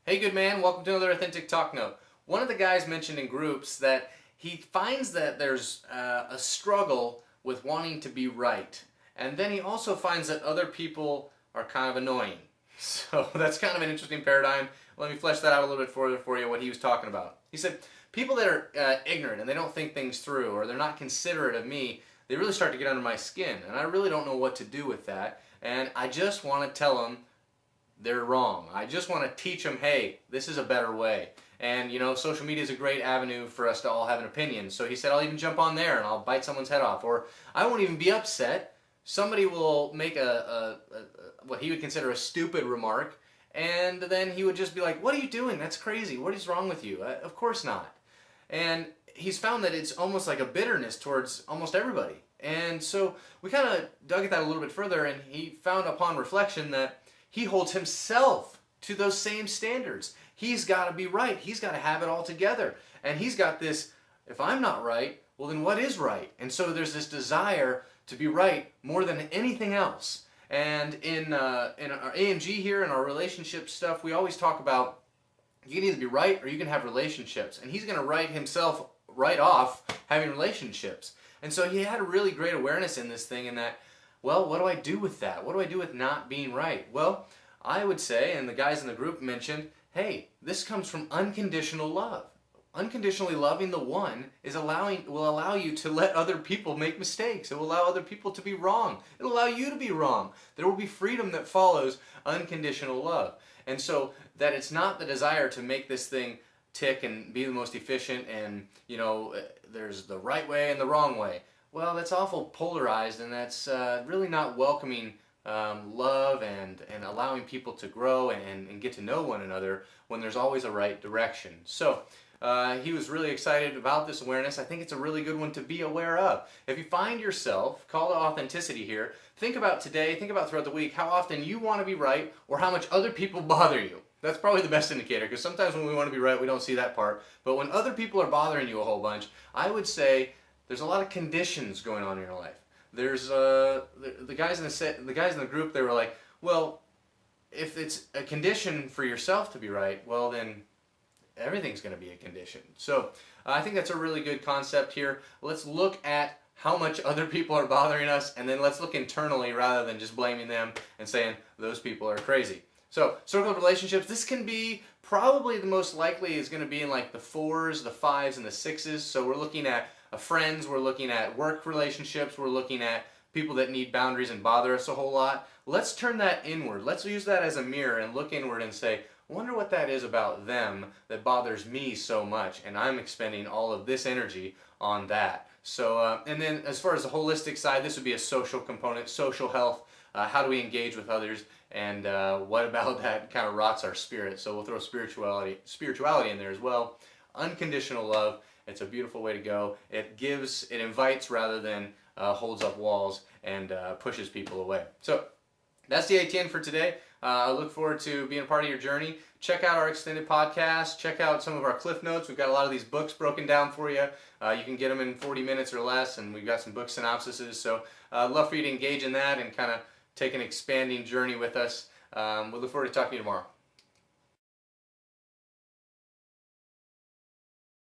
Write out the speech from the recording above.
Hey good man, welcome to another Authentic Talk Note. One of the guys mentioned in groups that he finds that there's a struggle with wanting to be right. And then he also finds that other people are kind of annoying. So that's kind of an interesting paradigm. Let me flesh that out a little bit further for you, what he was talking about. He said, people that are ignorant and they don't think things through, or they're not considerate of me, they really start to get under my skin. And I really don't know what to do with that. And I just want to tell them they're wrong. I just want to teach them, hey, this is a better way. And social media is a great avenue for us to all have an opinion. So he said, I'll even jump on there and I'll bite someone's head off. Or I won't even be upset. Somebody will make what he would consider a stupid remark, and then he would just be like, what are you doing? That's crazy. What is wrong with you? Of course not. And he's found that it's almost like a bitterness towards almost everybody. And so we kind of dug at that a little bit further, and he found upon reflection that he holds himself to those same standards. He's got to be right. He's got to have it all together. And he's got this, if I'm not right, well then what is right? And so there's this desire to be right more than anything else. And in our AMG here, in our relationship stuff, we always talk about you can either be right or you can have relationships. And he's going to write himself right off having relationships. And so he had a really great awareness in this thing, in that, well, what do I do with that? What do I do with not being right? Well, I would say, and the guys in the group mentioned, hey, this comes from unconditional love. Unconditionally loving the one will allow you to let other people make mistakes. It will allow other people to be wrong. It will allow you to be wrong. There will be freedom that follows unconditional love. And so that it's not the desire to make this thing tick and be the most efficient, and there's the right way and the wrong way. Well, that's awful polarized, and that's really not welcoming love and allowing people to grow and get to know one another when there's always a right direction. So he was really excited about this awareness. I think it's a really good one to be aware of. If you find yourself, call to authenticity here, think about today, think about throughout the week, how often you want to be right or how much other people bother you. That's probably the best indicator, because sometimes when we want to be right, we don't see that part. But when other people are bothering you a whole bunch, I would say there's a lot of conditions going on in your life. There's the guys in the group. They were like, well, if it's a condition for yourself to be right, well then everything's going to be a condition. So I think that's a really good concept here. Let's look at how much other people are bothering us, and then let's look internally rather than just blaming them and saying those people are crazy. So circle of relationships. This can be probably the most likely is going to be in like the 4s, the 5s, and the 6s. So we're looking at friends, we're looking at work relationships, we're looking at people that need boundaries and bother us a whole lot. Let's turn that inward. Let's use that as a mirror and look inward and say, I wonder what that is about them that bothers me so much, and I'm expending all of this energy on that. So, and then as far as the holistic side, this would be a social component, social health. How do we engage with others, and what about that kind of rots our spirit? So we'll throw spirituality in there as well. Unconditional love. It's a beautiful way to go. It invites rather than holds up walls and pushes people away. So that's the ATN for today. I look forward to being a part of your journey. Check out our extended podcast. Check out some of our cliff notes. We've got a lot of these books broken down for you. You can get them in 40 minutes or less, and we've got some book synopsises. So I'd love for you to engage in that and kind of take an expanding journey with us. We look forward to talking to you tomorrow.